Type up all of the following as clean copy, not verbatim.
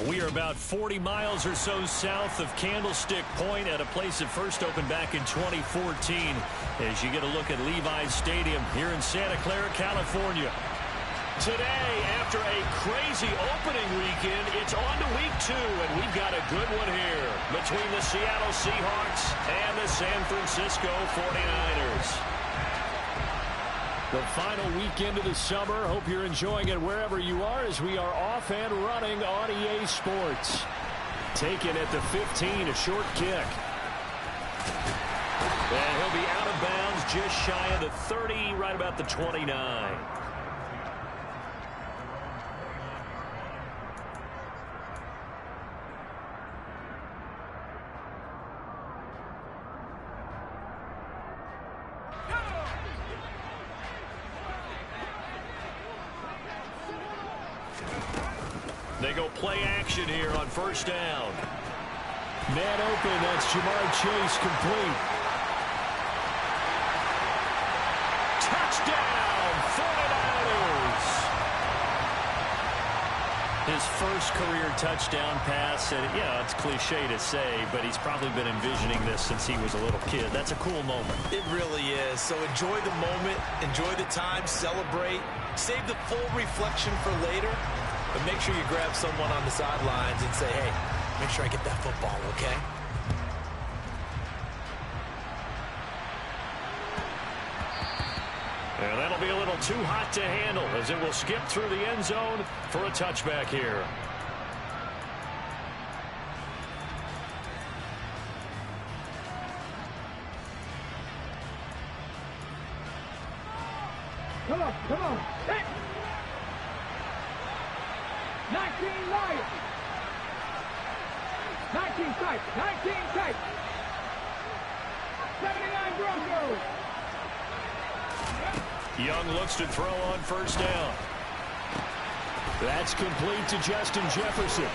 We are about 40 miles or so south of Candlestick Point at a place that first opened back in 2014 as you get a look at Levi's Stadium here in Santa Clara, California. Today, after a crazy opening weekend, it's on to week 2, and we've got a good one here between the Seattle Seahawks and the San Francisco 49ers. The final weekend of the summer. Hope you're enjoying it wherever you are as we are off and running on EA Sports. Taken at the 15, a short kick. And he'll be out of bounds just shy of the 30, right about the 29. They go play action here on first down. Man open, that's Jamar Chase, complete. Touchdown, 49ers! His first career touchdown pass, and yeah, it's cliche to say, but he's probably been envisioning this since he was a little kid. That's a cool moment. It really is. So enjoy the moment, enjoy the time, celebrate, save the full reflection for later. But make sure you grab someone on the sidelines and say, hey, make sure I get that football, okay? And that'll be a little too hot to handle as it will skip through the end zone for a touchback here. Come on, come on. Hey. 19 Lions. 19 tight. 19 tight. 79 Broncos. Young looks to throw on first down. That's complete to Justin Jefferson.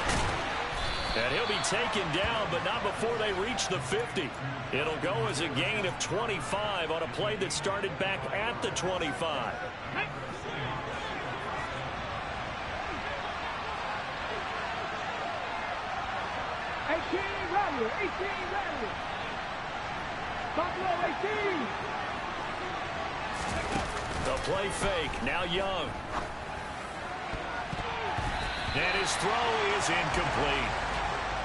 And he'll be taken down, but not before they reach the 50. It'll go as a gain of 25 on a play that started back at the 25. 18 Rattler, 18 Rattler. Buffalo 18. The play fake, now Young. And his throw is incomplete.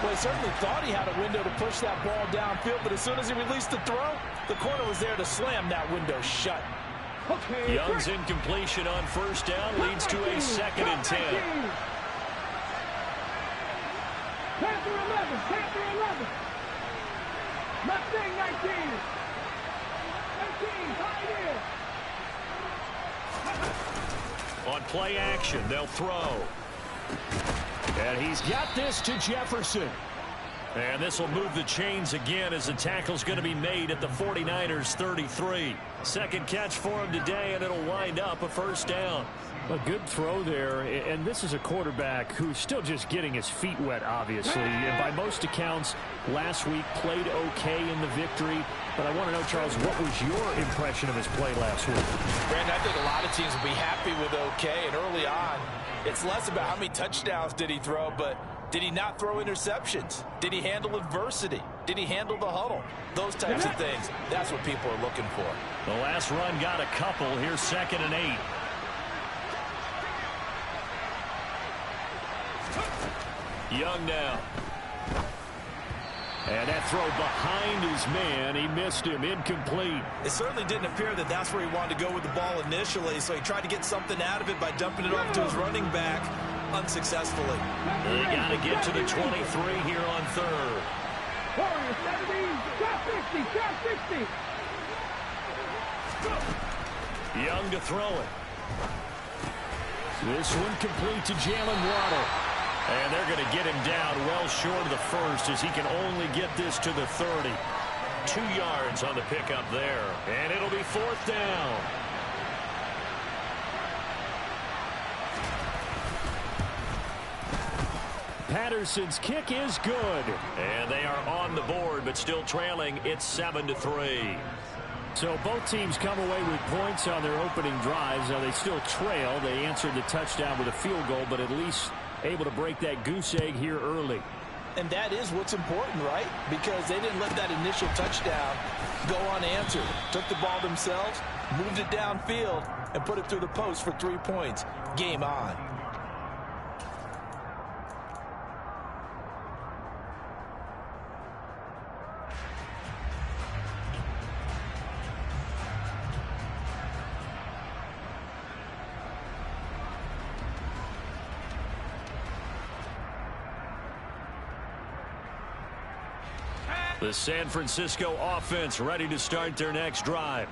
Well, he certainly thought he had a window to push that ball downfield, but as soon as he released the throw, the corner was there to slam that window shut. Okay, Young's incompletion on first down leads to a 2nd and 10. Panther 11, Panther 11. Mustang 19. 19, Pioneer. On play action, they'll throw. And he's got this to Jefferson. And this will move the chains again as the tackle's going to be made at the 49ers 33. Second catch for him today, and it'll wind up a first down. A good throw there, and this is a quarterback who's still just getting his feet wet, obviously. And by most accounts, last week played okay in the victory. But I want to know, Charles, what was your impression of his play last week? Brandon, I think a lot of teams will be happy with okay. And early on, it's less about how many touchdowns did he throw, but did he not throw interceptions? Did he handle adversity? Did he handle the huddle? Those types of things. That's what people are looking for. The last run got a couple. Here's 2nd and 8. Young now. And that throw behind his man. He missed him. Incomplete. It certainly didn't appear that that's where he wanted to go with the ball initially, so he tried to get something out of it by dumping it off to his running back unsuccessfully. They got to get to the 23 here on 3rd. Warriors 70, shot 60, shot 60. Young to throw it. This one complete to Jalen Waddle. And they're going to get him down well short of the first as he can only get this to the 30. 2 yards on the pickup there. And it'll be 4th down. Patterson's kick is good. And they are on the board, but still trailing. It's 7-3. So both teams come away with points on their opening drives. Now they still trail. They answered the touchdown with a field goal, but at least able to break that goose egg here early. And that is what's important, right? Because they didn't let that initial touchdown go unanswered. Took the ball themselves, moved it downfield, and put it through the post for 3 points. Game on. The San Francisco offense ready to start their next drive.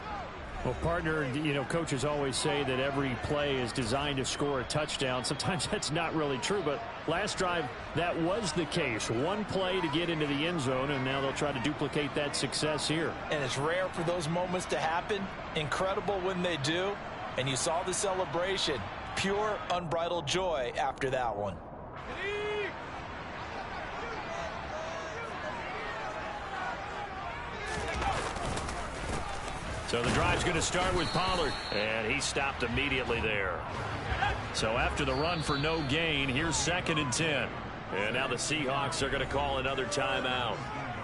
Well, partner, you know, coaches always say that every play is designed to score a touchdown. Sometimes that's not really true, but last drive, that was the case. One play to get into the end zone, and now they'll try to duplicate that success here. And it's rare for those moments to happen. Incredible when they do. And you saw the celebration. Pure, unbridled joy after that one. So the drive's going to start with Pollard, and he stopped immediately there. So after the run for no gain, here's 2nd and 10. And now the Seahawks are going to call another timeout.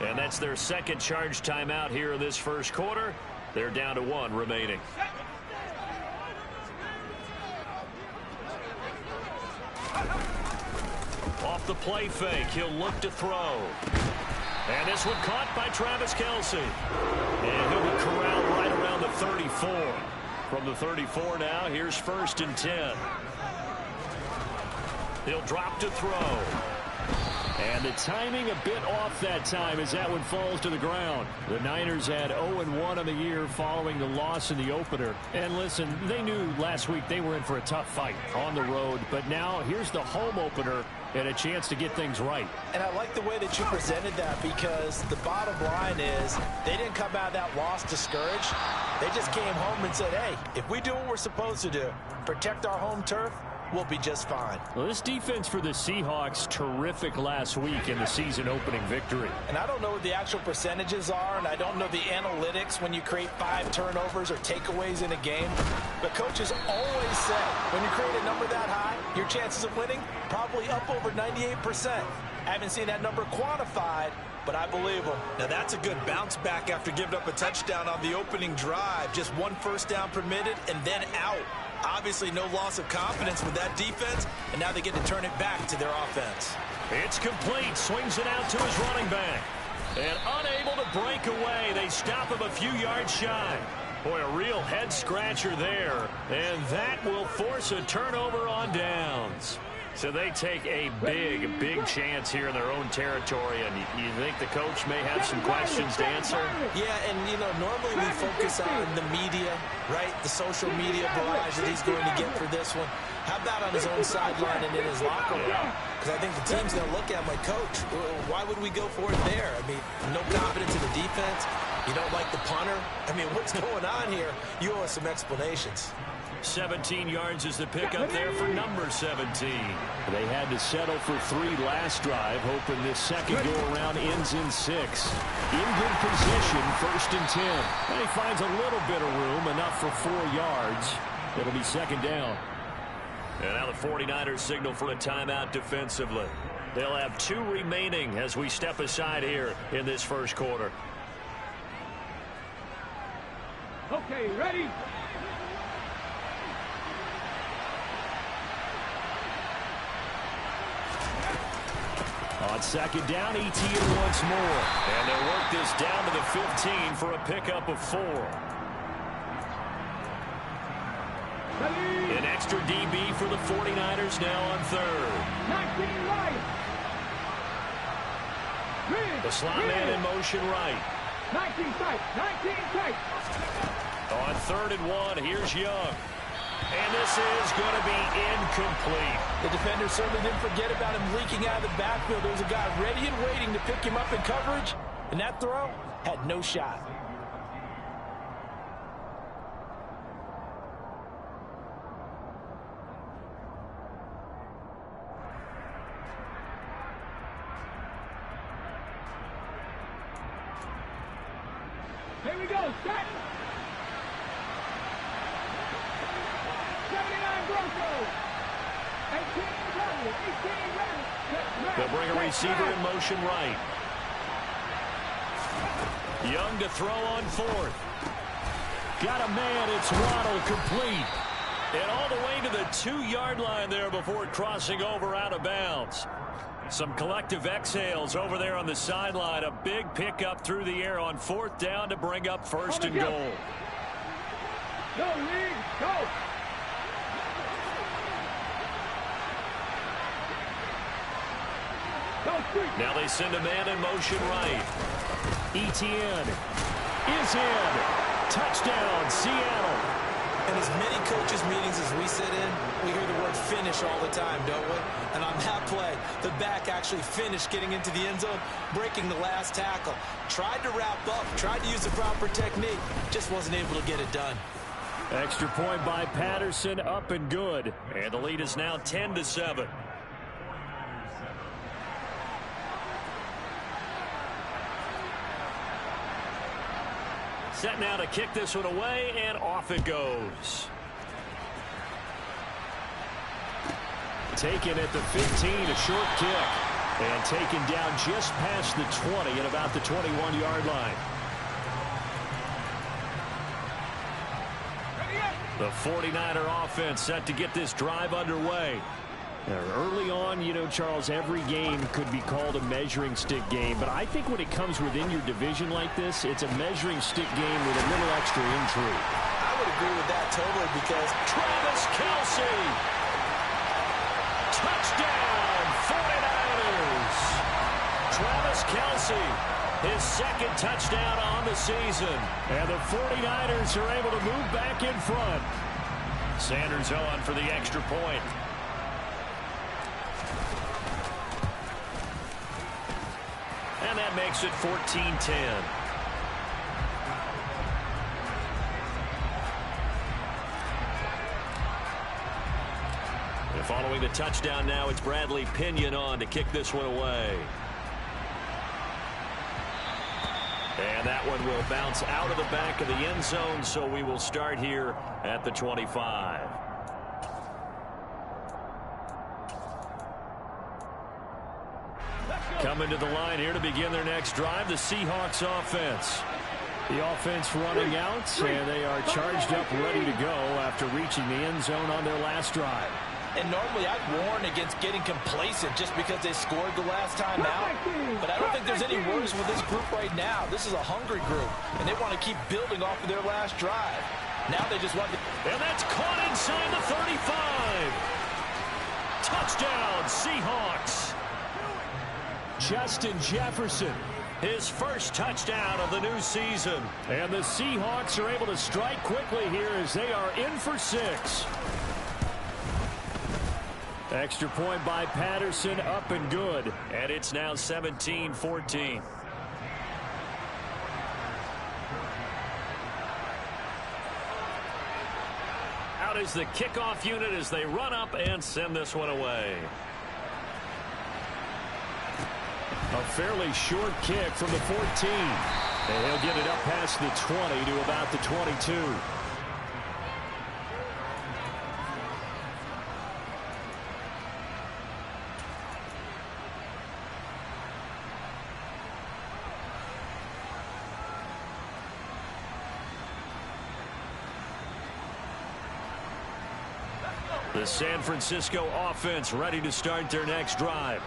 And that's their second charge timeout here in this first quarter. They're down to 1 remaining. Off the play fake, he'll look to throw. And this one caught by Travis Kelce. And he'll be corralled right around the 34. From the 34 now, here's 1st and 10. He'll drop to throw. And the timing a bit off that time as that one falls to the ground. The Niners had 0-1 on the year following the loss in the opener. And listen, they knew last week they were in for a tough fight on the road. But now here's the home opener and a chance to get things right. And I like the way that you presented that, because the bottom line is they didn't come out of that loss discouraged. They just came home and said, hey, if we do what we're supposed to do, protect our home turf, we'll be just fine. Well, this defense for the Seahawks, terrific last week in the season-opening victory. And I don't know what the actual percentages are, and I don't know the analytics when you create 5 turnovers or takeaways in a game. But coaches always say, when you create a number that high, your chances of winning probably up over 98%. I haven't seen that number quantified, but I believe them. Now that's a good bounce back after giving up a touchdown on the opening drive. Just 1 first down permitted and then out. Obviously no loss of confidence with that defense, and now they get to turn it back to their offense. It's complete. Swings it out to his running back. And unable to break away. They stop him a few yards shy. Boy, a real head-scratcher there. And that will force a turnover on downs. So they take a big chance here in their own territory. And you think the coach may have some questions to answer? Yeah, and, you know, normally we focus on the media, right? The social media barrage that he's going to get for this one. How about on his own sideline and in his locker room? Because I think the team's going to look at him like, Coach, why would we go for it there? I mean, no confidence in the defense. You don't like the punter. I mean, what's going on here? You owe us some explanations. 17 yards is the pickup there for number 17. They had to settle for 3 last drive, hoping this second go-around ends in 6. In good position, 1st and 10. And he finds a little bit of room, enough for 4 yards. It'll be 2nd down. And now the 49ers signal for a timeout defensively. They'll have 2 remaining as we step aside here in this first quarter. Okay, ready? On 2nd down, ETN once more. And they'll work this down to the 15 for a pickup of 4. An extra DB for the 49ers now on 3rd. 19 right. The slot man in motion right. 19 tight. 19 tight. On 3rd and 1, here's Young. And this is going to be incomplete. The defender certainly didn't forget about him leaking out of the backfield. There was a guy ready and waiting to pick him up in coverage, and that throw had no shot. Here we go. Set. 79 Broncos. They'll bring a receiver in motion right. Young to throw on fourth. Got a man. It's Waddle, complete. And all the way to the 2-yard line there before crossing over out of bounds. Some collective exhales over there on the sideline. A big pickup through the air on fourth down to bring up first and goal. Go, lead, go. Now they send a man in motion right. Etienne is in. Touchdown, Seattle. In as many coaches' meetings as we sit in, we hear the word finish all the time, don't we? And on that play, the back actually finished getting into the end zone, breaking the last tackle. Tried to wrap up, tried to use the proper technique, just wasn't able to get it done. Extra point by Patterson, up and good. And the lead is now 10-7. Set now to kick this one away, and off it goes. Taken at the 15, a short kick. And taken down just past the 20 at about the 21-yard line. The 49er offense set to get this drive underway. Early on, you know, Charles, every game could be called a measuring stick game. But I think when it comes within your division like this, it's a measuring stick game with a little extra intrigue. I would agree with that totally because Travis Kelce. Touchdown, 49ers. Travis Kelce, his second touchdown on the season. And the 49ers are able to move back in front. Sanders on for the extra point. And that makes it 14-10. And following the touchdown now, it's Bradley Pinion on to kick this one away. And that one will bounce out of the back of the end zone, so we will start here at the 25. Coming to the line here to begin their next drive, the Seahawks offense. The offense running out, and they are charged up, ready to go after reaching the end zone on their last drive. And normally I'd warn against getting complacent just because they scored the last time out. But I don't think there's any worries with this group right now. This is a hungry group, and they want to keep building off of their last drive. Now they just want to... And that's caught inside the 35. Touchdown, Seahawks. Justin Jefferson, his first touchdown of the new season. And the Seahawks are able to strike quickly here as they are in for 6. Extra point by Patterson, up and good. And it's now 17-14. Out is the kickoff unit as they run up and send this one away. A fairly short kick from the 14. And he'll get it up past the 20 to about the 22. The San Francisco offense ready to start their next drive.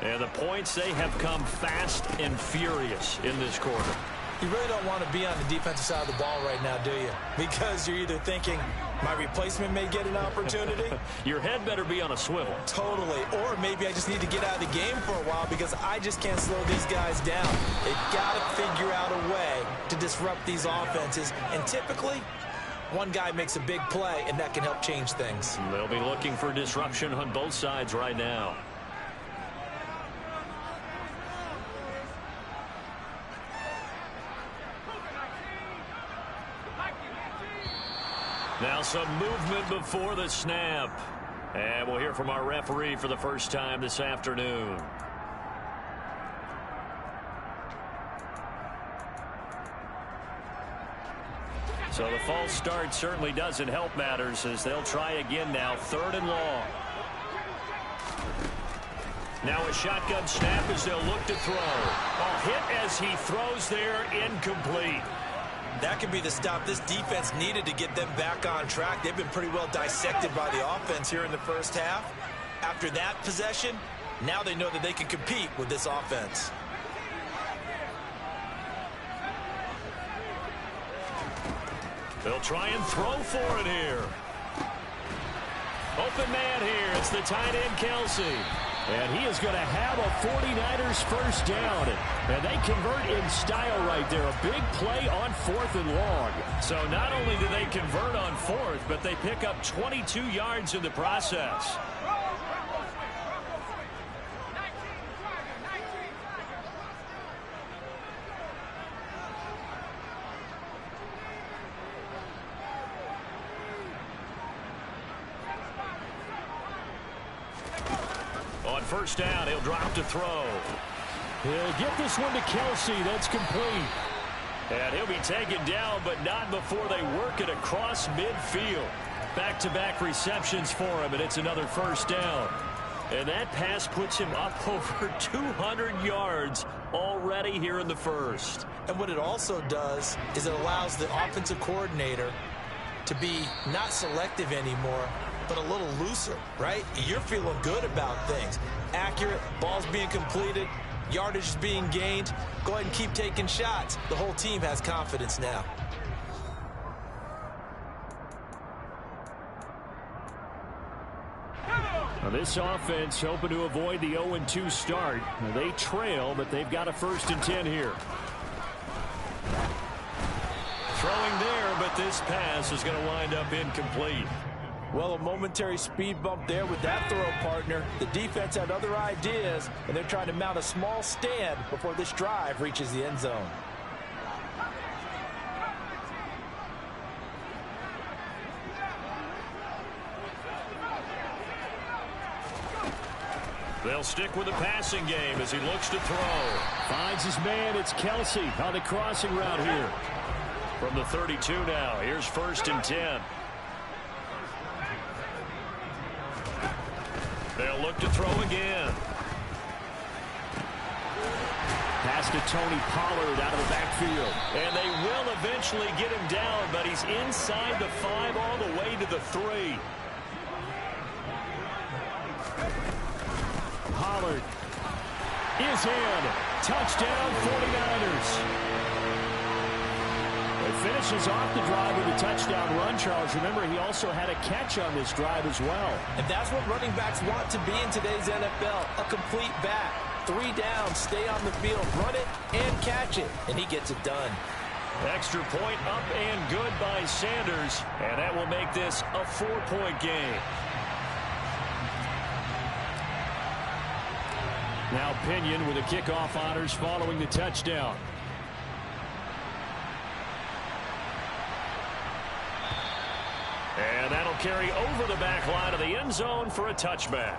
And the points, they have come fast and furious in this quarter. You really don't want to be on the defensive side of the ball right now, do you? Because you're either thinking, my replacement may get an opportunity. Your head better be on a swivel. Totally. Or maybe I just need to get out of the game for a while because I just can't slow these guys down. They've got to figure out a way to disrupt these offenses. And typically, one guy makes a big play, and that can help change things. They'll be looking for disruption on both sides right now. Now some movement before the snap. And we'll hear from our referee for the first time this afternoon. So the false start certainly doesn't help matters as they'll try again now. 3rd and long. Now a shotgun snap as they'll look to throw. A hit as he throws there, incomplete. That could be the stop this defense needed to get them back on track. They've been pretty well dissected by the offense here in the first half. After that possession, now they know that they can compete with this offense. They'll try and throw for it here. Open man here. It's the tight end, Kelsey. And he is going to have a 49ers first down. And they convert in style right there. A big play on 4th and long. So not only do they convert on 4th, but they pick up 22 yards in the process. On first down, he'll drop to throw. He'll get this one to Kelsey. That's complete. And he'll be taken down, but not before they work it across midfield. Back-to-back receptions for him, and it's another first down. And that pass puts him up over 200 yards already here in the first. And what it also does is it allows the offensive coordinator to be not selective anymore, but a little looser, right? You're feeling good about things. Accurate, balls being completed, yardage is being gained. Go ahead and keep taking shots. The whole team has confidence now. Now this offense hoping to avoid the 0-2 start. Now they trail, but they've got a 1st and 10 here. Throwing there, but this pass is going to wind up incomplete. Well, a momentary speed bump there with that throw, partner. The defense had other ideas, and they're trying to mount a small stand before this drive reaches the end zone. They'll stick with the passing game as he looks to throw. Finds his man. It's Kelsey on the crossing route here. From the 32 now, here's 1st and 10. They'll look to throw again. Pass to Tony Pollard out of the backfield. And they will eventually get him down, but he's inside the 5 all the way to the 3. Pollard is in. Touchdown 49ers. It finishes off the drive with a touchdown run, Charles. Remember, he also had a catch on this drive as well. And that's what running backs want to be in today's NFL, a complete back. 3 down, stay on the field, run it, and catch it. And he gets it done. Extra point up and good by Sanders. And that will make this a 4-point game. Now Pinion with the kickoff honors following the touchdown. And that'll carry over the back line of the end zone for a touchback.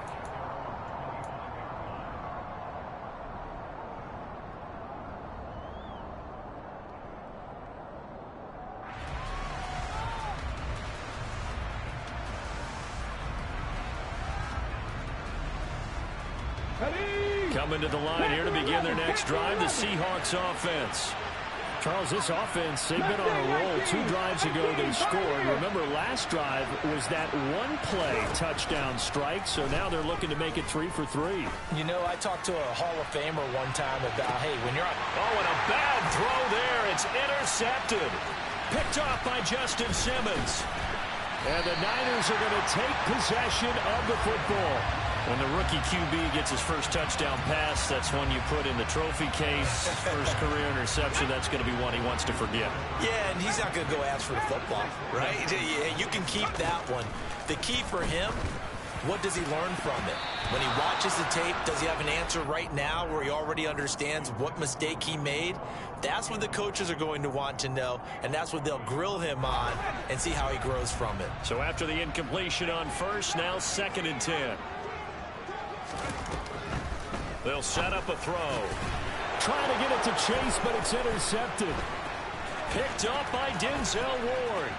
Coming to the line here to begin their next drive, the Seahawks offense. Charles, this offense, they've been on a roll. 2 drives ago they scored. Remember, last drive was that one-play touchdown strike, so now they're looking to make it 3 for 3. You know, I talked to a Hall of Famer one time about, hey, when you're on... Oh, and a bad throw there. It's intercepted. Picked off by Justin Simmons. And the Niners are going to take possession of the football. When the rookie QB gets his first touchdown pass, that's one you put in the trophy case. First career interception, that's going to be one he wants to forget. Yeah, and he's not going to go ask for the football, right? You can keep that one. The key for him, what does he learn from it? When he watches the tape, does he have an answer right now where he already understands what mistake he made? That's what the coaches are going to want to know, and that's what they'll grill him on and see how he grows from it. So after the incompletion on first, now 2nd and 10. They'll set up a throw. Trying to get it to Chase, but it's intercepted. Picked up by Denzel Ward.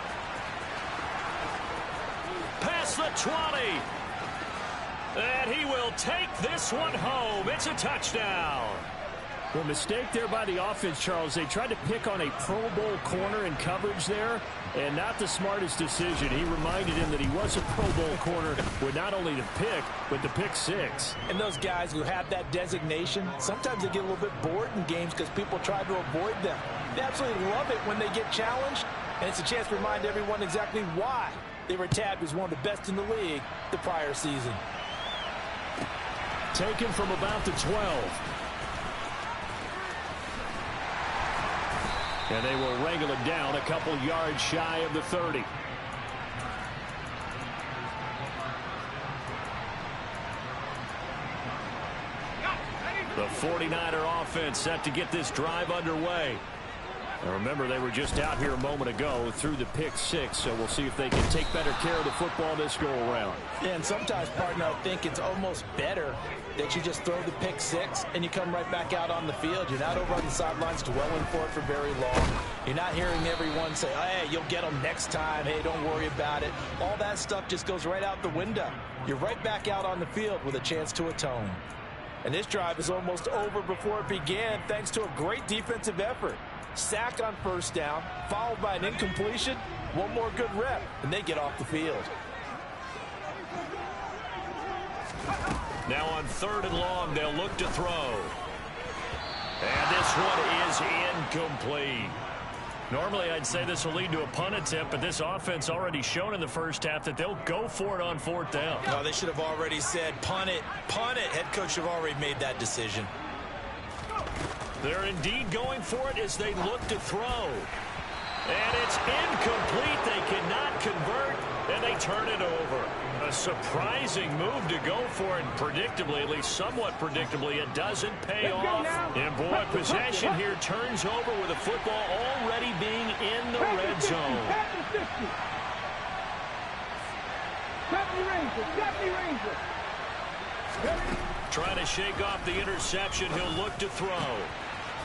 Past the 20. And he will take this one home. It's a touchdown. The mistake there by the offense, Charles. They tried to pick on a Pro Bowl corner in coverage there, and not the smartest decision. He reminded him that he was a Pro Bowl corner with not only the pick, but the pick six. And those guys who have that designation, sometimes they get a little bit bored in games because people try to avoid them. They absolutely love it when they get challenged, and it's a chance to remind everyone exactly why they were tabbed as one of the best in the league the prior season. Taken from about the 12. And they will wrangle it down a couple yards shy of the 30. The 49er offense set to get this drive underway. Now remember, they were just out here a moment ago through the pick six, so we'll see if they can take better care of the football this go-around. Yeah, and sometimes, partner, I think it's almost better that you just throw the pick six and you come right back out on the field. You're not over on the sidelines dwelling for it for very long. You're not hearing everyone say, hey, you'll get them next time. Hey, don't worry about it. All that stuff just goes right out the window. You're right back out on the field with a chance to atone. And this drive is almost over before it began thanks to a great defensive effort. Sack on first down, followed by an incompletion. One more good rep, and they get off the field. Now on 3rd and long, they'll look to throw. And this one is incomplete. Normally, I'd say this will lead to a punt attempt, but this offense already shown in the first half that they'll go for it on 4th down. No, they should have already said, punt it, punt it. Head coach should have already made that decision. They're indeed going for it as they look to throw. And it's incomplete. They cannot convert, and they turn it over. A surprising move to go for it, and predictably, at least somewhat predictably, it doesn't pay off. And boy, possession here turns over with the football already being in the red zone. Trying to shake off the interception. He'll look to throw.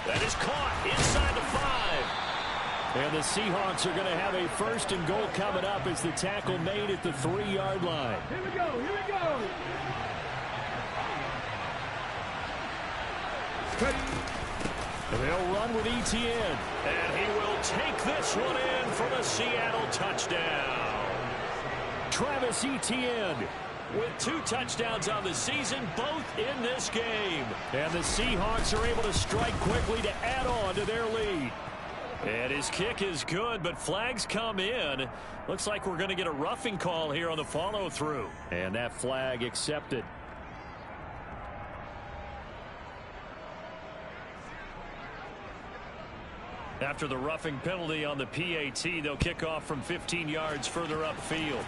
That is caught inside the 5. And the Seahawks are going to have a 1st and goal coming up as the tackle made at the 3-yard line. Here we go, here we go. And they'll run with Etienne. And he will take this one in for the Seattle touchdown. Travis Etienne with 2 touchdowns on the season, both in this game. And the Seahawks are able to strike quickly to add on to their lead. And his kick is good, but flags come in. Looks like we're going to get a roughing call here on the follow-through. And that flag accepted. After the roughing penalty on the PAT, they'll kick off from 15 yards further upfield.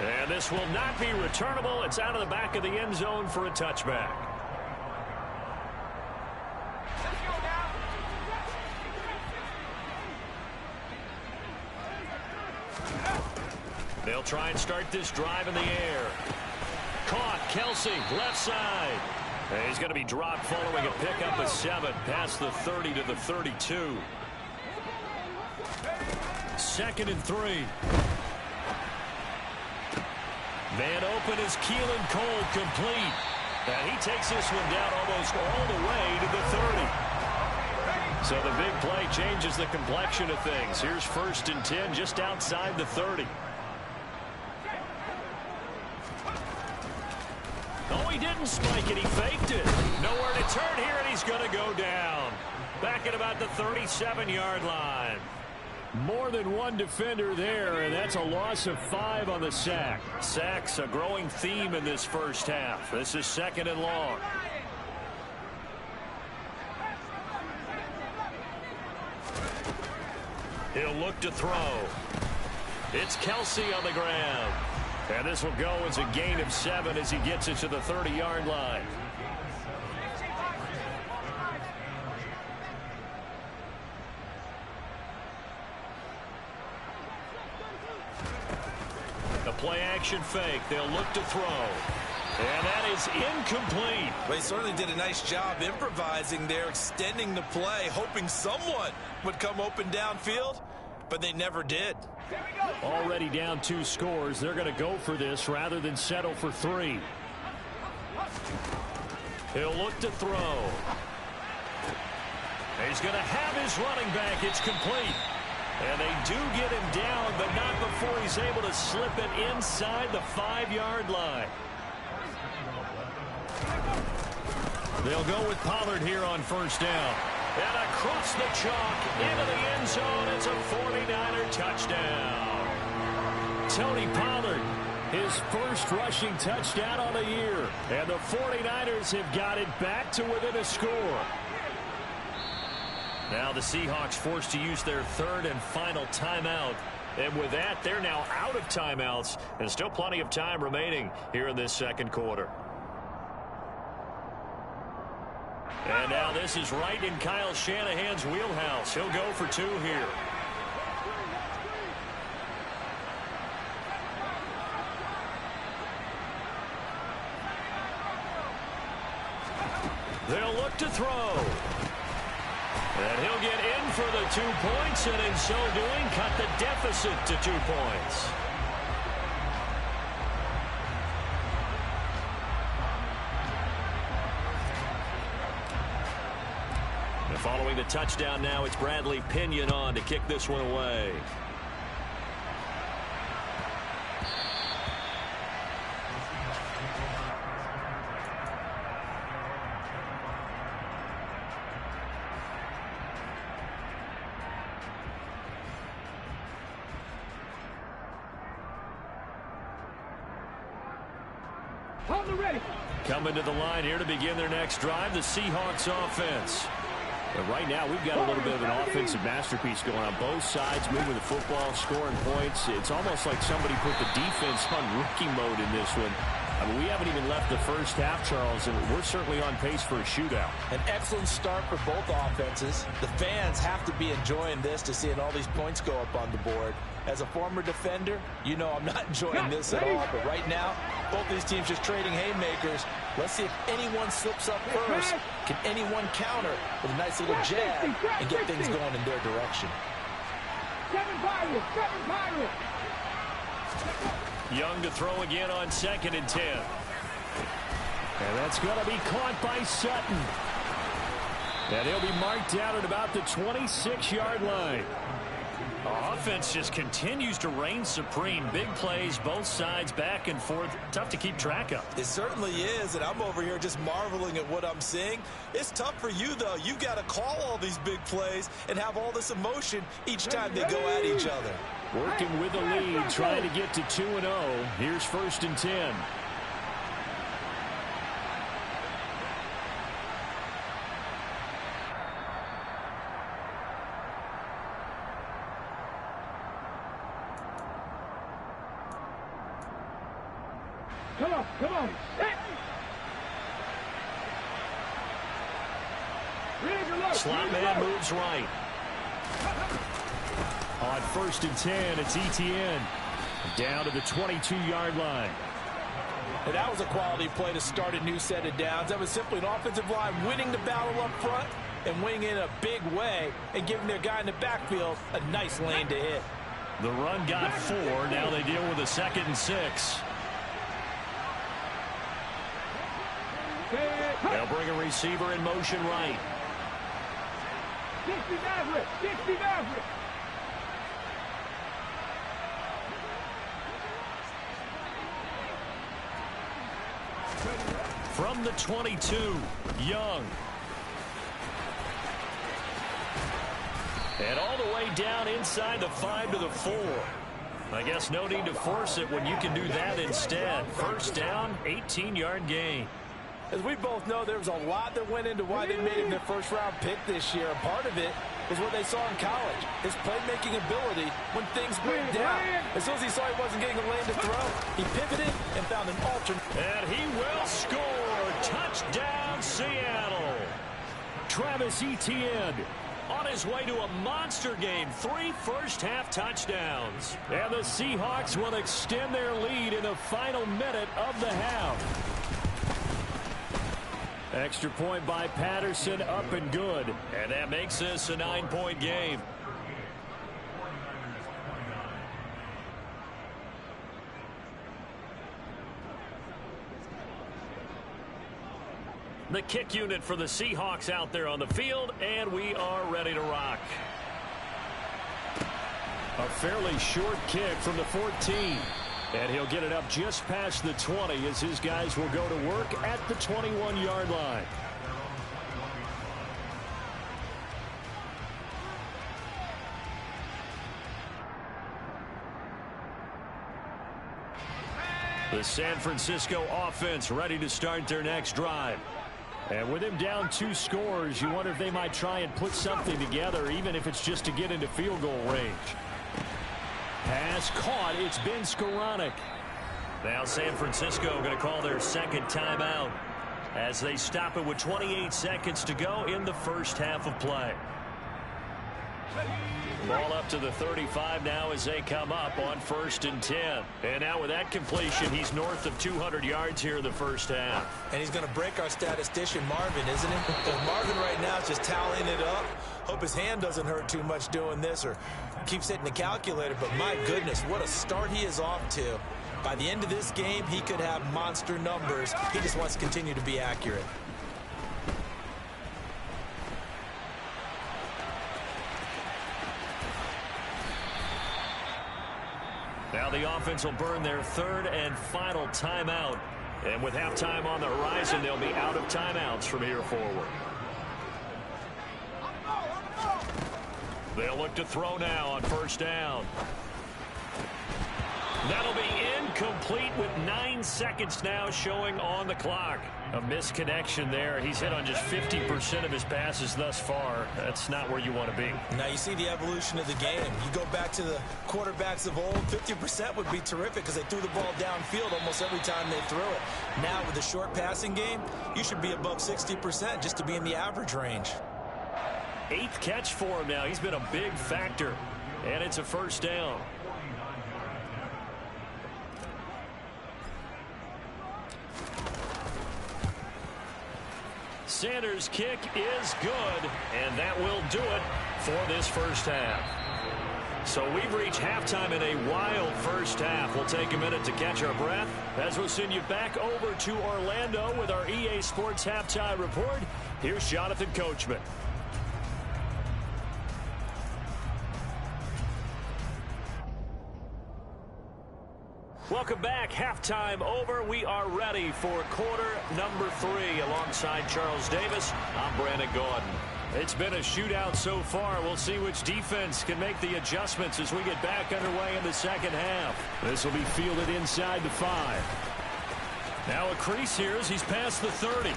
And this will not be returnable. It's out of the back of the end zone for a touchback. They'll try and start this drive in the air. Caught, Kelsey, left side. And he's going to be dropped following a pickup of 7 past the 30 to the 32. 2nd and 3. Man open is Keelan Cole, complete. And he takes this one down almost all the way to the 30. So the big play changes the complexion of things. Here's 1st and 10 just outside the 30. Oh, he didn't spike it. He faked it. Nowhere to turn here, and he's going to go down. Back at about the 37-yard line. More than one defender there, and that's a loss of 5 on the sack. Sacks, a growing theme in this first half. This is 2nd and long. He'll look to throw. It's Kelsey on the ground. And this will go as a gain of 7 as he gets it to the 30-yard line. The play-action fake. They'll look to throw. And that is incomplete. Well, he certainly did a nice job improvising there, extending the play, hoping someone would come open downfield. but they never did. Already down 2 scores. They're going to go for this rather than settle for 3. He'll look to throw. He's going to have his running back. It's complete. And they do get him down, but not before he's able to slip it inside the 5-yard line. They'll go with Pollard here on first down. And across the chalk into the end zone. It's a 49er touchdown. Tony Pollard, his first rushing touchdown on the year. And the 49ers have got it back to within a score. Now the Seahawks forced to use their 3rd and final timeout. And with that, they're now out of timeouts. And still plenty of time remaining here in this second quarter. And now this is right in Kyle Shanahan's wheelhouse. He'll go for 2 here. They'll look to throw. And he'll get in for the 2 points, and in so doing, cut the deficit to 2 points. And following the touchdown now, it's Bradley Pinion on to kick this one away. Coming to the line here to begin their next drive, the Seahawks offense. But right now, we've got a little bit of an offensive masterpiece going on both sides, moving the football, scoring points. It's almost like somebody put the defense on rookie mode in this one. I mean, we haven't even left the first half, Charles, and we're certainly on pace for a shootout. An excellent start for both offenses. The fans have to be enjoying this to seeing all these points go up on the board. As a former defender, you know I'm not enjoying this at all. But right now, both these teams just trading haymakers. Let's see if anyone slips up first. Can anyone counter with a nice little jab and get things going in their direction? 7 Pirates. Young to throw again on 2nd and 10. And that's going to be caught by Sutton. And he'll be marked down at about the 26-yard line. Offense just continues to reign supreme. Big plays, both sides, back and forth. Tough to keep track of. It certainly is, and I'm over here just marveling at what I'm seeing. It's tough for you, though. You've got to call all these big plays and have all this emotion each time they go at each other. Working with the lead, trying to get to 2-0. Here's 1st and 10. Come on. Slot man moves right. On 1st and 10, it's Etienne. Down to the 22-yard line. And that was a quality play to start a new set of downs. That was simply an offensive line winning the battle up front and winning in a big way and giving their guy in the backfield a nice lane to hit. The run got 4. Now they deal with a 2nd and 6. They'll bring a receiver in motion right. 60 Maverick. From the 22, Young. And all the way down inside the 5 to the 4. I guess no need to force it when you can do that instead. First down, 18-yard gain. As we both know, there was a lot that went into why they made him their first-round pick this year. And part of it was what they saw in college, his playmaking ability when things went down. As soon as he saw he wasn't getting a lane to throw, he pivoted and found an alternate. And he will score. Touchdown, Seattle. Travis Etienne on his way to a monster game. 3 first-half touchdowns. And the Seahawks will extend their lead in the final minute of the half. Extra point by Patterson, up and good. And that makes this a 9-point game. The kick unit for the Seahawks out there on the field, and we are ready to rock. A fairly short kick from the 14. And he'll get it up just past the 20 as his guys will go to work at the 21-yard line. The San Francisco offense ready to start their next drive. And with him down 2 scores, you wonder if they might try and put something together, even if it's just to get into field goal range. Pass caught. It's been Skoranek. Now San Francisco going to call their second timeout as they stop it with 28 seconds to go in the first half of play. Ball up to the 35 now as they come up on 1st and 10. And now with that completion, he's north of 200 yards here in the first half. And he's going to break our statistician Marvin, isn't he? Because Marvin right now is just tallying it up. Hope his hand doesn't hurt too much doing this or keeps hitting the calculator. But my goodness, what a start he is off to. By the end of this game, he could have monster numbers. He just wants to continue to be accurate. Now the offense will burn their 3rd and final timeout. And with halftime on the horizon, they'll be out of timeouts from here forward. They'll look to throw now on 1st down. That'll be incomplete with 9 seconds now showing on the clock. A misconnection there. He's hit on just 50% of his passes thus far. That's not where you want to be. Now you see the evolution of the game. You go back to the quarterbacks of old, 50% would be terrific because they threw the ball downfield almost every time they threw it. Now with the short passing game, you should be above 60% just to be in the average range. 8th catch for him now. He's been a big factor. And it's a 1st down. Sanders' kick is good, and that will do it for this first half. So we've reached halftime in a wild first half. We'll take a minute to catch our breath as we'll send you back over to Orlando with our EA Sports Halftime Report. Here's Jonathan Coachman. Welcome back. Halftime over. We are ready for quarter number 3. Alongside Charles Davis, I'm Brandon Gordon. It's been a shootout so far. We'll see which defense can make the adjustments as we get back underway in the second half. This will be fielded inside the 5. Now a crease here as he's past the 30.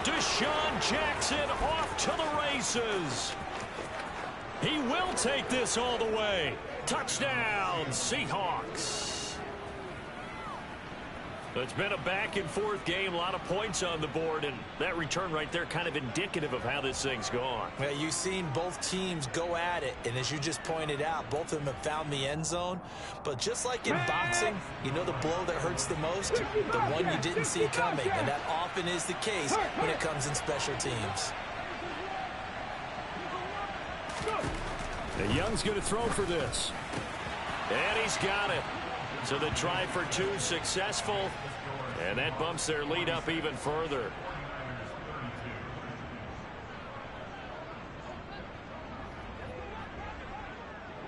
Deshaun Jackson off to the races. He will take this all the way. Touchdown, Seahawks. It's been a back-and-forth game, a lot of points on the board, and that return right there kind of indicative of how this thing's gone. Well, you've seen both teams go at it, and as you just pointed out, both of them have found the end zone. But just like in boxing, you know the blow that hurts the most? The one you didn't see coming, and that often is the case when it comes in special teams. And Young's going to throw for this. And he's got it. So the try for 2 successful, and that bumps their lead up even further.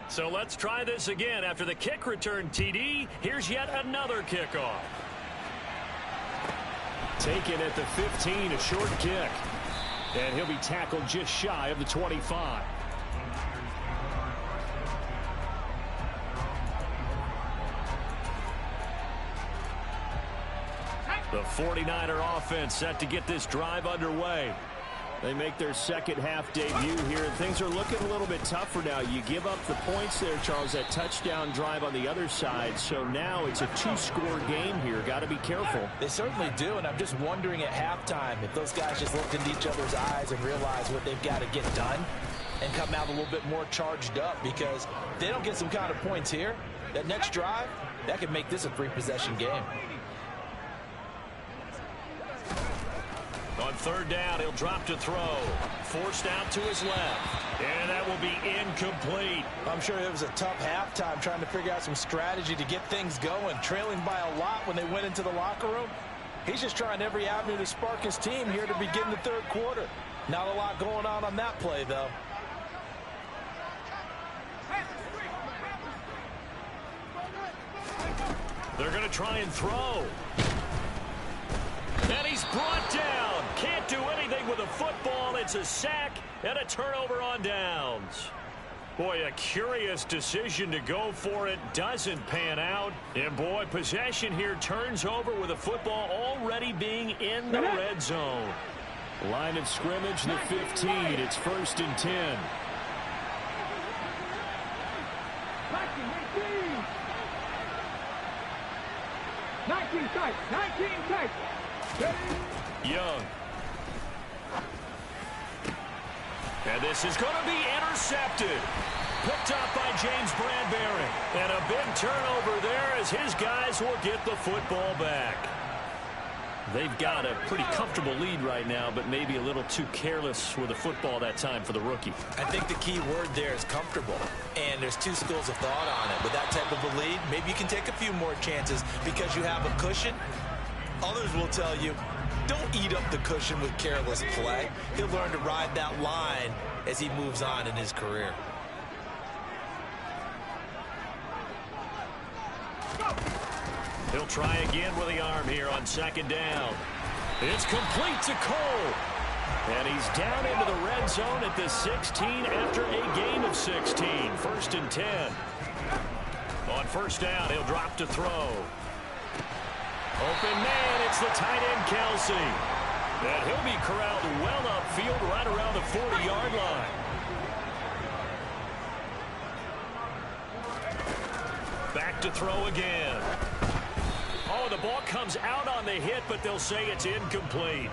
So let's try this again. After the kick return TD, here's yet another kickoff. Taken at the 15, a short kick. And he'll be tackled just shy of the 25. The 49er offense set to get this drive underway. They make their second half debut here, and things are looking a little bit tougher now. You give up the points there, Charles, that touchdown drive on the other side. So now it's a 2-score game here. Got to be careful. They certainly do, and I'm just wondering at halftime if those guys just looked into each other's eyes and realized what they've got to get done and come out a little bit more charged up, because if they don't get some kind of points here, that next drive, that could make this a 3-possession game. On 3rd down, he'll drop to throw. Forced out to his left. And that will be incomplete. I'm sure it was a tough halftime trying to figure out some strategy to get things going. Trailing by a lot when they went into the locker room. He's just trying every avenue to spark his team here to begin the third quarter. Not a lot going on that play, though. They're going to try and throw. And he's brought down. Can't do anything with a football. It's a sack and a turnover on downs. Boy, a curious decision to go for it. Doesn't pan out. And, boy, possession here turns over with a football already being in the red zone. Line of scrimmage, the 15. It's 1st and 10. 19 tight, 19 tight. Young. And this is going to be intercepted. Picked up by James Bradbury. And a big turnover there as his guys will get the football back. They've got a pretty comfortable lead right now, but maybe a little too careless with the football that time for the rookie. I think the key word there is comfortable. And there's two schools of thought on it. With that type of a lead, maybe you can take a few more chances because you have a cushion. Others will tell you, don't eat up the cushion with careless play. He'll learn to ride that line as he moves on in his career. He'll try again with the arm here on 2nd down. It's complete to Cole. And he's down into the red zone at the 16 after a gain of 16. 1st and 10. On 1st down, he'll drop to throw. Open man, it's the tight end, Kelsey. And he'll be corralled well upfield right around the 40-yard line. Back to throw again. Oh, the ball comes out on the hit, but they'll say it's incomplete.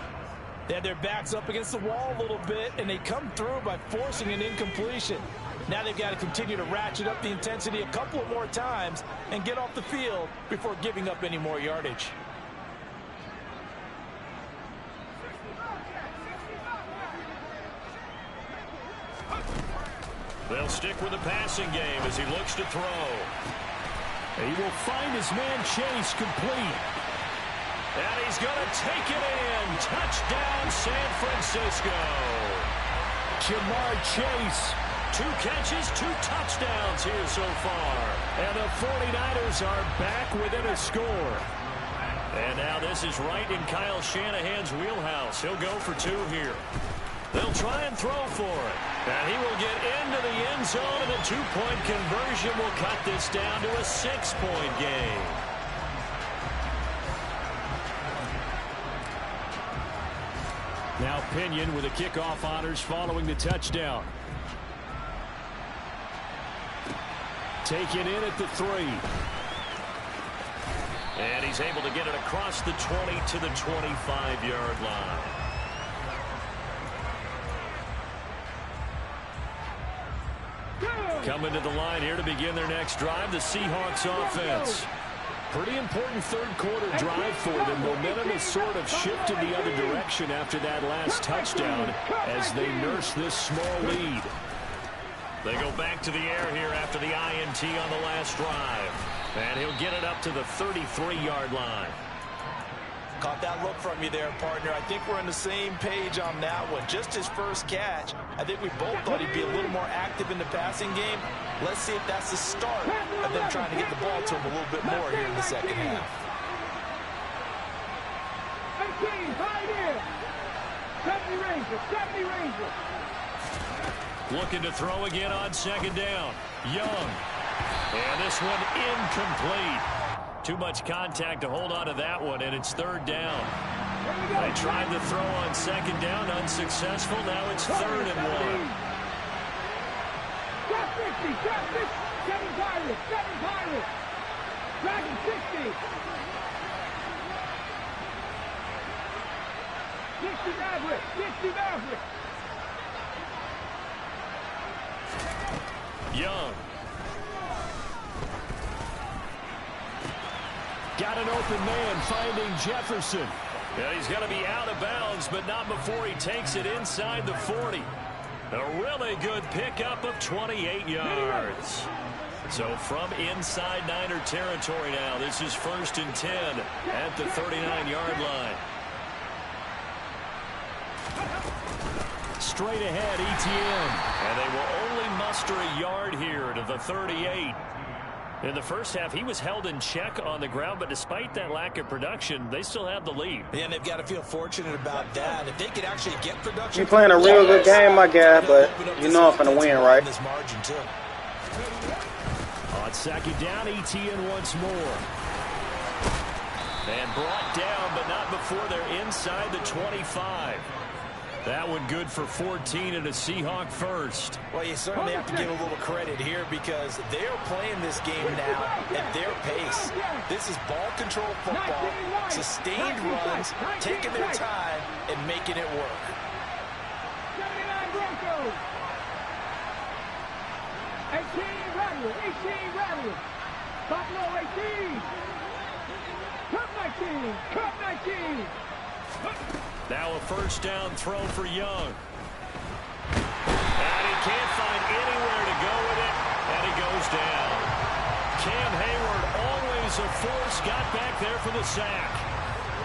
They had their backs up against the wall a little bit, and they come through by forcing an incompletion. Now they've got to continue to ratchet up the intensity a couple of more times and get off the field before giving up any more yardage. They'll stick with the passing game as he looks to throw. He will find his man Chase complete. And he's going to take it in. Touchdown, San Francisco. Jamar Chase. 2 catches, 2 touchdowns here so far. And the 49ers are back within a score. And now this is right in Kyle Shanahan's wheelhouse. He'll go for 2 here. They'll try and throw for it. And he will get into the end zone, and a 2-point conversion will cut this down to a 6-point game. Now Pinion with the kickoff honors following the touchdown. Taken in at the 3. And he's able to get it across the 20 to the 25-yard line. Coming to the line here to begin their next drive, the Seahawks offense. Pretty important third quarter drive for them. Momentum has sort of shifted the other direction after that last touchdown as they nurse this small lead. They go back to the air here after the INT on the last drive. And he'll get it up to the 33-yard line. Caught that look from you there, partner. I think we're on the same page on that one. Just his first catch. I think we both thought he'd be a little more active in the passing game. Let's see if that's the start of them trying to get the ball to him a little bit more here in the second half. 18, tight end. 70 Rangers, 70 Rangers. Looking to throw again on 2nd down. Young. And this one incomplete. Too much contact to hold on to that one, and it's 3rd down. They tried to throw on 2nd down, unsuccessful. Now it's 3rd and 1. Drop 50, drop 50. 7 Pirates, 7 Pirates. Dragon 60. 60 Mavericks, 60 Mavericks. Young. Got an open man finding Jefferson. Yeah, he's going to be out of bounds, but not before he takes it inside the 40. A really good pickup of 28 yards. So from inside Niner territory now, this is 1st and 10 at the 39-yard line. Straight ahead, ETN. And they will only muster a yard here to the 38. In the first half, he was held in check on the ground, but despite that lack of production, they still have the lead. Yeah, and they've got to feel fortunate about that. If they could actually get production. You're playing a real good game, my guy, but you know I'm finna win, right? This margin too. On 2nd down, ETN once more. And brought down, but not before they're inside the 25. That one good for 14 and a Seahawk first. Well, you certainly have to give a little credit here because they're playing this game now at their pace. This is ball control football, sustained runs, taking their time and making it work. 79 Broncos. 18 Rattlers. 18 Rattlers. Buffalo 18. Cup 19. Cup 19. Now a first down throw for Young. And he can't find anywhere to go with it, and he goes down. Cam Hayward, always a force, got back there for the sack.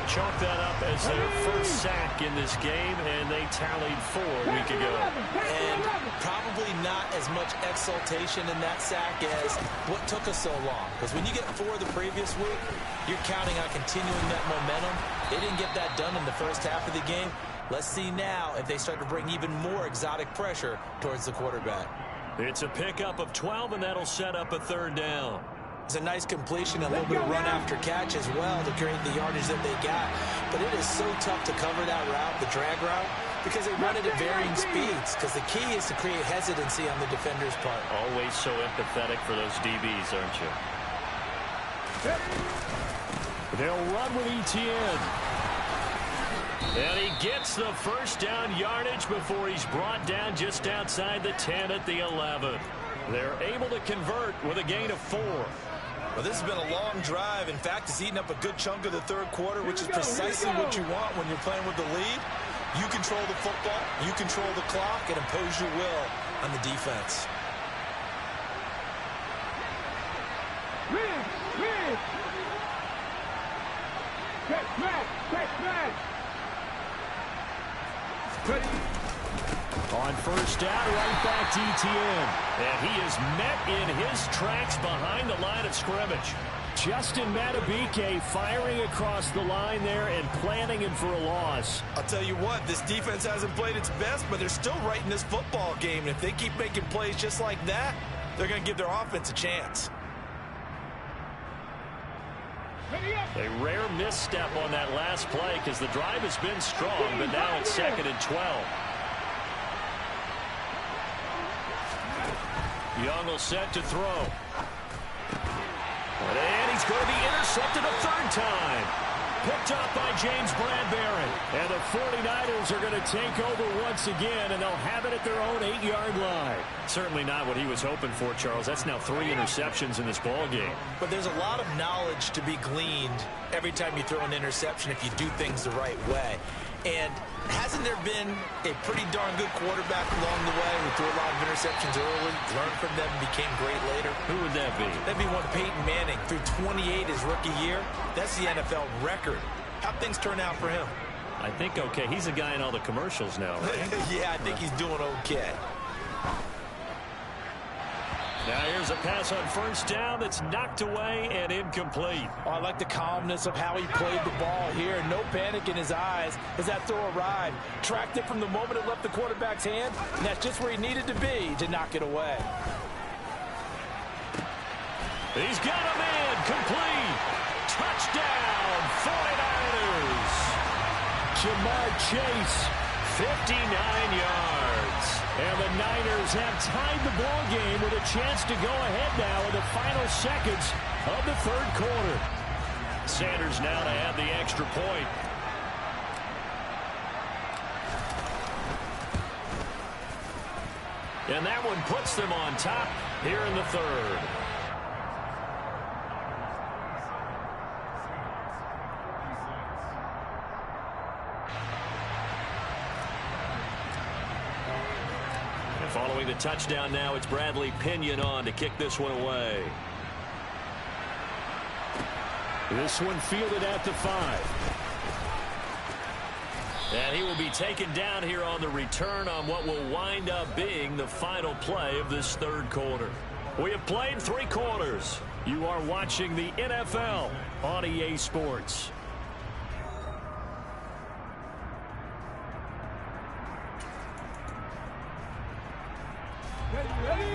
Chalk that up as their first sack in this game, and they tallied 4 a week ago. And probably not as much exultation in that sack as what took us so long. Because when you get 4 the previous week, you're counting on continuing that momentum. They didn't get that done in the first half of the game. Let's see now if they start to bring even more exotic pressure towards the quarterback. It's a pickup of 12, and that'll set up a 3rd down. It's a nice completion, a little bit of run after catch as well to create the yardage that they got. But it is so tough to cover that route, the drag route, because they run it at varying speeds. Because the key is to create hesitancy on the defender's part. Always so empathetic for those DBs, aren't you? They'll run with ETN. And he gets the first down yardage before he's brought down just outside the 10 at the 11. They're able to convert with a gain of 4. Well, this has been a long drive. In fact, it's eaten up a good chunk of the 3rd quarter, which is precisely what you want when you're playing with the lead. You control the football, you control the clock, and impose your will on the defense. On first down, right back to ETN. And he is met in his tracks behind the line of scrimmage. Justin Matabike firing across the line there and planting him for a loss. I'll tell you what, this defense hasn't played its best, but they're still right in this football game. And if they keep making plays just like that, they're going to give their offense a chance. A rare misstep on that last play because the drive has been strong, but now it's 2nd and 12. Young will set to throw. And he's going to be intercepted a 3rd time. Picked off by James Bradbury. And the 49ers are going to take over once again, and they'll have it at their own 8-yard line. Certainly not what he was hoping for, Charles. That's now 3 interceptions in this ball game. But there's a lot of knowledge to be gleaned every time you throw an interception if you do things the right way. And hasn't there been a pretty darn good quarterback along the way who threw a lot of interceptions early, learned from them, and became great later? Who would that be? That'd be one Peyton Manning. Threw 28 his rookie year. That's the NFL record. How'd things turn out for him? I think okay. He's a guy in all the commercials now, right? Yeah, I think he's doing okay. Now here's a pass on first down that's knocked away and incomplete. Oh, I like the calmness of how he played the ball here. No panic in his eyes as that throw arrived. Tracked it from the moment it left the quarterback's hand, and that's just where he needed to be to knock it away. He's got a man complete. Touchdown, 49ers. Jamar Chase, 59 yards. And the Niners have tied the ball game with a chance to go ahead now in the final seconds of the 3rd quarter. Sanders now to add the extra point. And that one puts them on top here in the 3rd. Following the touchdown now, it's Bradley Pinion on to kick this one away. This one fielded at the 5. And he will be taken down here on the return on what will wind up being the final play of this third quarter. We have played 3 quarters. You are watching the NFL on EA Sports.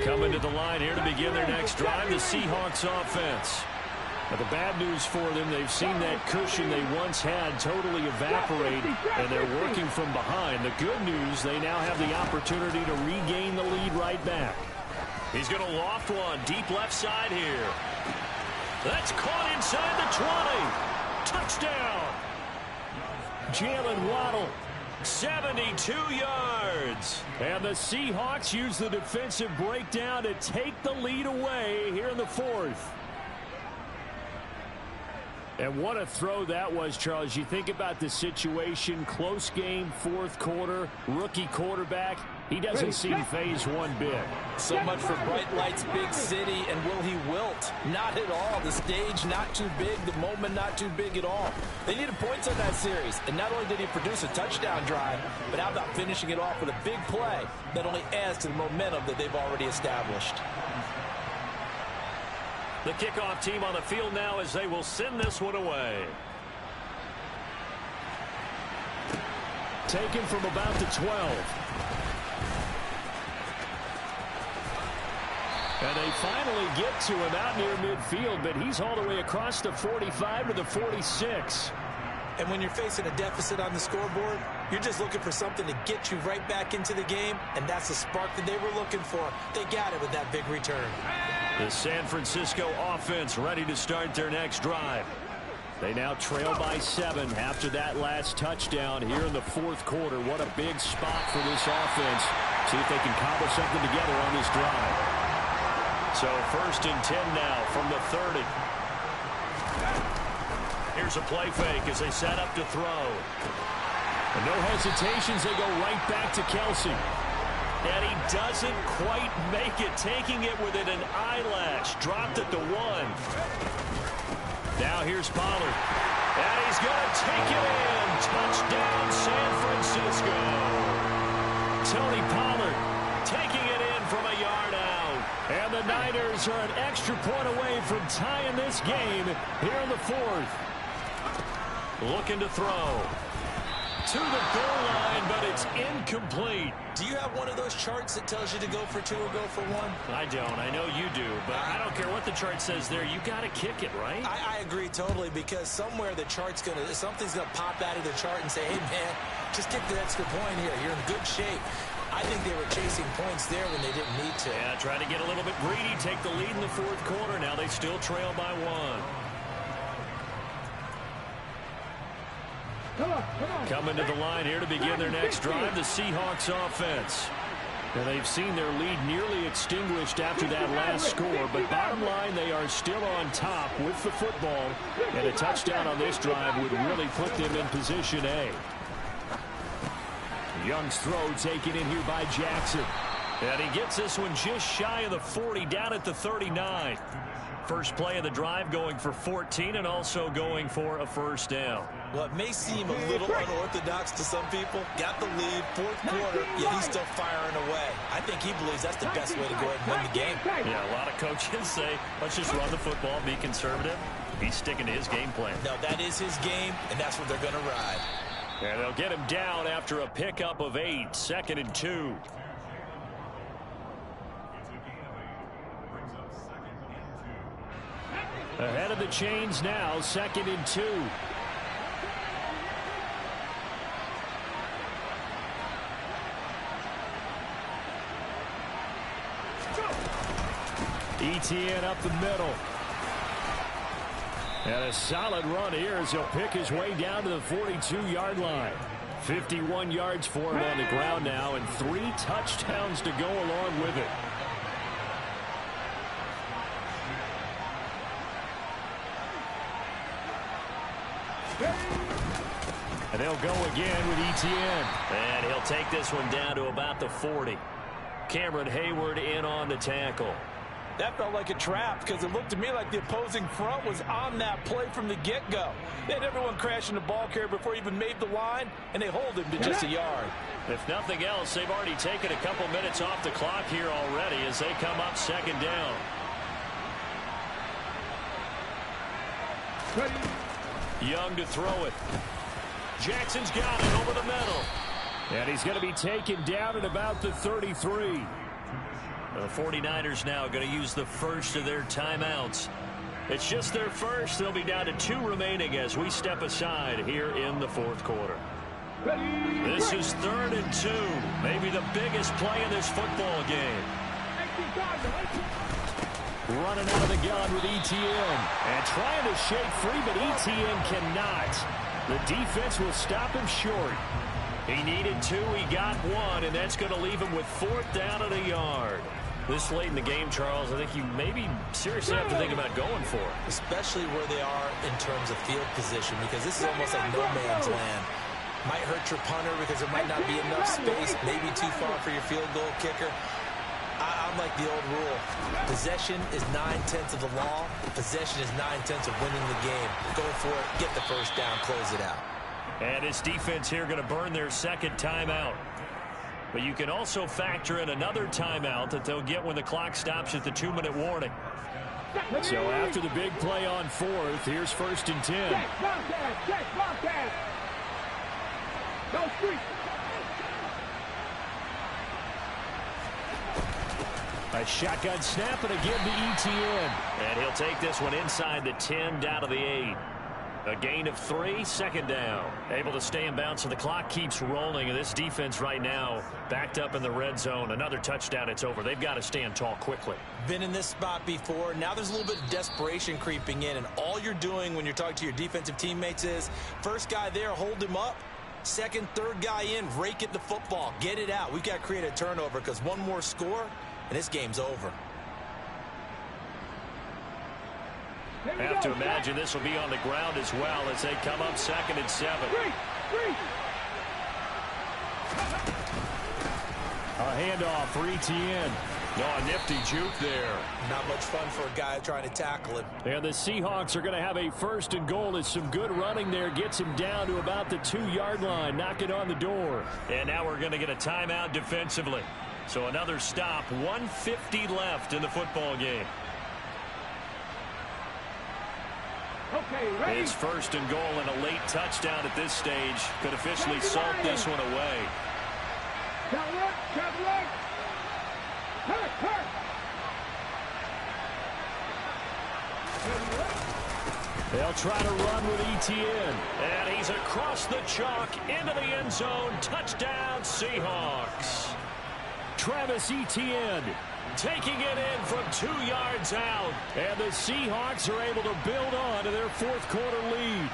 Coming to the line here to begin their next drive, the Seahawks offense. Now, the bad news for them, they've seen that cushion they once had totally evaporate, and they're working from behind. The good news, they now have the opportunity to regain the lead right back. He's going to loft one deep left side here. That's caught inside the 20. Touchdown. Jalen Waddle, 72 yards. And the Seahawks use the defensive breakdown to take the lead away here in the 4th. And what a throw that was, Charles. You think about the situation, close game, 4th quarter, rookie quarterback. He doesn't seem phased one bit. So much for bright lights, big city, and will he wilt? Not at all. The stage not too big, the moment not too big at all. They needed points on that series, and not only did he produce a touchdown drive, but how about finishing it off with a big play that only adds to the momentum that they've already established. The kickoff team on the field now as they will send this one away. Taken from about the 12. And they finally get to him out near midfield, but he's all the way across the 45 to the 46. And when you're facing a deficit on the scoreboard, you're just looking for something to get you right back into the game, and that's the spark that they were looking for. They got it with that big return. The San Francisco offense ready to start their next drive. They now trail by 7 after that last touchdown here in the 4th quarter. What a big spot for this offense. See if they can cobble something together on this drive. So 1st and 10 now from the 30. Here's a play fake as they set up to throw. And no hesitations, they go right back to Kelsey. And he doesn't quite make it, taking it within an eyelash. Dropped at the 1. Now here's Pollard. And he's going to take it in. Touchdown, San Francisco. Tony Pollard taking it in from a yard out. And the Niners are an extra point away from tying this game here in the 4th. Looking to throw. To the goal line, but it's incomplete. Do you have one of those charts that tells you to go for 2 or go for 1? I don't. I know you do, but I don't care what the chart says there. You got to kick it, right? I agree totally, because somewhere the chart's something's gonna pop out of the chart and say, hey man, just get the extra point here. You're in good shape. I think they were chasing points there when they didn't need to. Yeah, trying to get a little bit greedy, take the lead in the 4th quarter. Now they still trail by 1. Coming to the line here to begin their next drive, the Seahawks offense. And they've seen their lead nearly extinguished after that last score, but bottom line, they are still on top with the football, and a touchdown on this drive would really put them in position A. Young's throw taken in here by Jackson. And he gets this one just shy of the 40, down at the 39. First play of the drive, going for 14 and also going for a first down. Well, it may seem a little unorthodox to some people. Got the lead, 4th quarter, yet he's still firing away. I think he believes that's the best way to go ahead and win the game. Yeah, a lot of coaches say, let's just run the football, be conservative. He's sticking to his game plan. No, that is his game, and that's what they're going to ride. And they'll get him down after a pickup of 8, 2nd and 2. Ahead of the chains now, 2nd and 2. ETN up the middle. And a solid run here as he'll pick his way down to the 42-yard line. 51 yards for him on the ground now, and 3 touchdowns to go along with it. And they'll go again with ETN. And he'll take this one down to about the 40. Cameron Hayward in on the tackle. That felt like a trap because it looked to me like the opposing front was on that play from the get-go. They had everyone crashing the ball carrier before he even made the line, and they hold him to just a yard. If nothing else, they've already taken a couple minutes off the clock here already as they come up second down. Young to throw it. Jackson's got it over the middle. And he's going to be taken down at about the 33. The 49ers now going to use the first of their timeouts. It's just their first. They'll be down to 2 remaining as we step aside here in the fourth quarter. This is 3rd and 2. Maybe the biggest play in this football game. Running out of the gun with ETN. And trying to shake free, but ETN cannot. The defense will stop him short. He needed 2. He got 1, and that's going to leave him with 4th down and a yard. This late in the game, Charles, I think you maybe seriously have to think about going for it. Especially where they are in terms of field position, because this is almost like no man's land. Might hurt your punter because there might not be enough space, maybe too far for your field goal kicker. I'm like the old rule. Possession is 9/10 of the law. Possession is 9/10 of winning the game. Go for it, get the first down, close it out. And his defense here going to burn their second timeout. But you can also factor in another timeout that they'll get when the clock stops at the 2-minute warning. So after the big play on 4th, here's 1st and 10. No street. A shotgun snap and again to ETN. And he'll take this one inside the 10 down to the 8. A gain of 3, 2nd down. Able to stay in bounds, so the clock keeps rolling. And this defense right now backed up in the red zone. Another touchdown, it's over. They've got to stand tall quickly. Been in this spot before. Now there's a little bit of desperation creeping in. And all you're doing when you're talking to your defensive teammates is, first guy there, hold him up. Second, third guy in, rake at the football. Get it out. We've got to create a turnover because one more score, and this game's over. Have to imagine this will be on the ground as well as they come up 2nd and 7. A handoff for ETN. Oh, a nifty juke there. Not much fun for a guy trying to tackle him. And the Seahawks are going to have a 1st and goal as some good running there gets him down to about the 2-yard line, knocking on the door. And now we're going to get a timeout defensively. So another stop, 1:50 left in the football game. Okay, It's 1st and goal and a late touchdown at this stage could officially salt this one away. They'll try to run with ETN. And he's across the chalk into the end zone. Touchdown, Seahawks. Travis Etienne taking it in from 2 yards out. And the Seahawks are able to build on to their 4th quarter lead.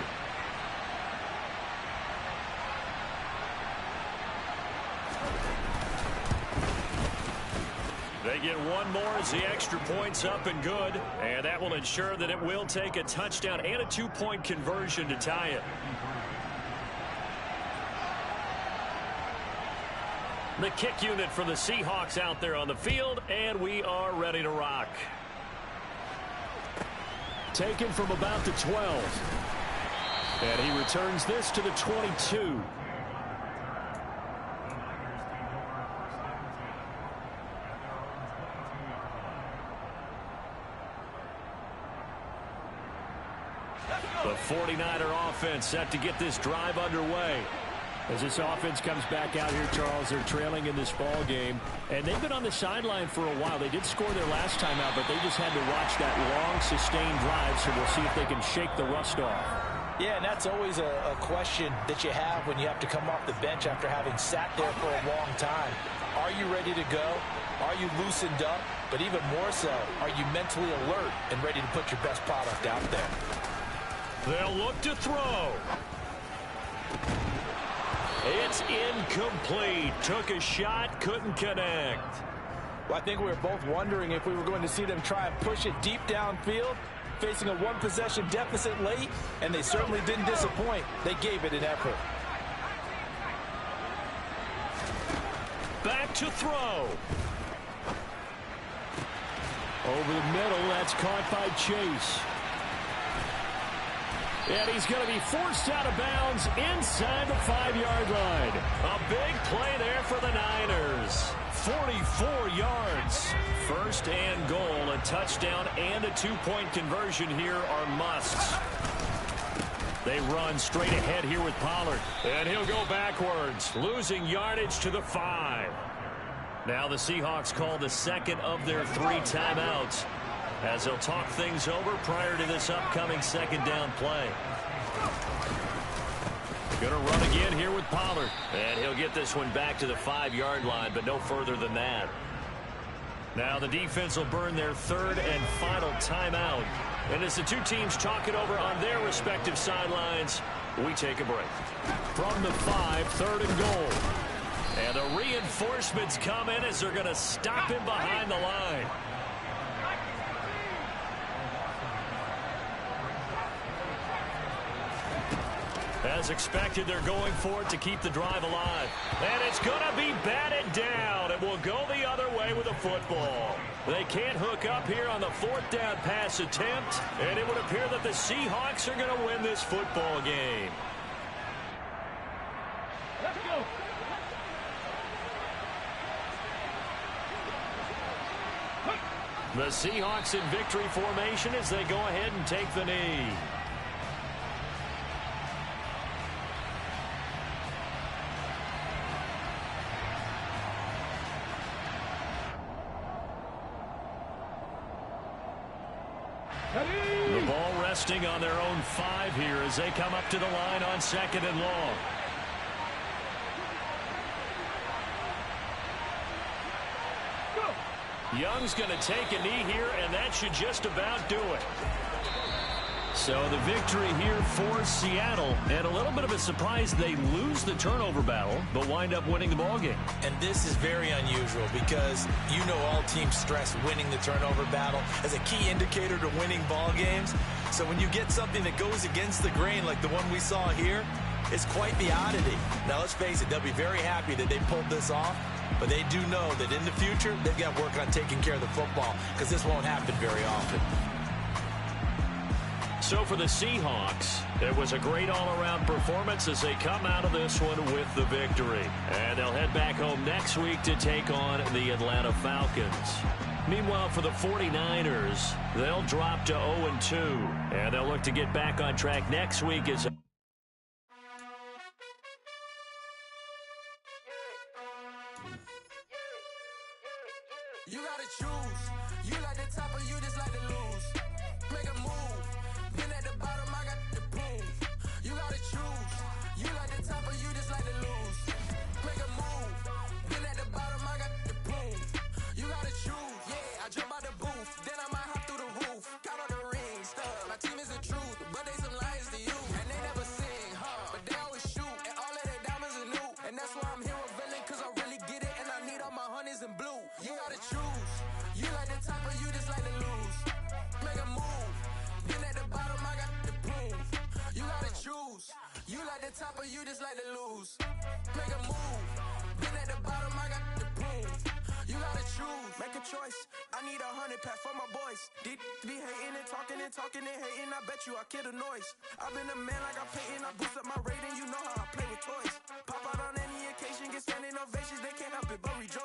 They get one more as the extra point's up and good. And that will ensure that it will take a touchdown and a 2-point conversion to tie it. The kick unit for the Seahawks out there on the field, and we are ready to rock. Taken from about the 12. And he returns this to the 22. The 49er offense set to get this drive underway. As this offense comes back out here, Charles, they're trailing in this ball game. And they've been on the sideline for a while. They did score their last time out, but they just had to watch that long, sustained drive, so we'll see if they can shake the rust off. Yeah, and that's always a question that you have when you have to come off the bench after having sat there for a long time. Are you ready to go? Are you loosened up? But even more so, are you mentally alert and ready to put your best product out there? They'll look to throw. It's incomplete. Took a shot, couldn't connect. Well, I think we were both wondering if we were going to see them try and push it deep downfield, facing a one-possession deficit late, and they certainly didn't disappoint. They gave it an effort. Back to throw. Over the middle, that's caught by Chase. And he's going to be forced out of bounds inside the 5-yard line. A big play there for the Niners. 44 yards. First and goal. A touchdown and a 2-point conversion here are musts. They run straight ahead here with Pollard. And he'll go backwards, losing yardage to the 5. Now the Seahawks call the second of their 3 timeouts, as they'll talk things over prior to this upcoming second down play. Going to run again here with Pollard. And he'll get this one back to the 5-yard line, but no further than that. Now the defense will burn their 3rd and final timeout. And as the two teams talk it over on their respective sidelines, we take a break. From the 5, 3rd and goal. And the reinforcements come in as they're going to stop him behind the line. As expected, they're going for it to keep the drive alive. And it's going to be batted down. It will go the other way with a football. They can't hook up here on the 4th down pass attempt, and it would appear that the Seahawks are going to win this football game. Let's go. The Seahawks in victory formation as they go ahead and take the knee. The ball resting on their own 5 here as they come up to the line on 2nd and long. Young's going to take a knee here, and that should just about do it. So the victory here for Seattle, and a little bit of a surprise, they lose the turnover battle, but wind up winning the ballgame. And this is very unusual because you know all teams stress winning the turnover battle as a key indicator to winning ball games. So when you get something that goes against the grain like the one we saw here, it's quite the oddity. Now let's face it, they'll be very happy that they pulled this off, but they do know that in the future they've got to work on taking care of the football because this won't happen very often. So for the Seahawks, it was a great all-around performance as they come out of this one with the victory. And they'll head back home next week to take on the Atlanta Falcons. Meanwhile, for the 49ers, they'll drop to 0-2. And they'll look to get back on track next week as you gotta choose. You like the top or you just like to lose. Make a move. Been at the bottom, I got the boom. You gotta choose. You like the top or you just like to lose. Make a move. Been at the bottom, I got the boom. You gotta choose. Yeah, I jump out the booth. Then I might hop through the roof. Count all the rings, stuff. My team is the truth, but they some liars to you. And they never sing, but they always shoot. And all of their diamonds are new. And that's why I'm here with villain, cause I really get it. And I need all my honeys in blue. You gotta choose. You like the top or you just like to lose. Make a move. Been at the bottom, I got the boom. You gotta choose. You like the top or you just like to lose. Make a move. Been at the bottom, I got the boom. You gotta choose. Make a choice. I need 100 pack for my boys. Did be hating and talking and hating. I bet you I kill the noise. I've been a man like I'm Peyton. I boost up my rating. You know how I play with toys. Pop out on any occasion, get standing ovations. They can't help it but rejoice.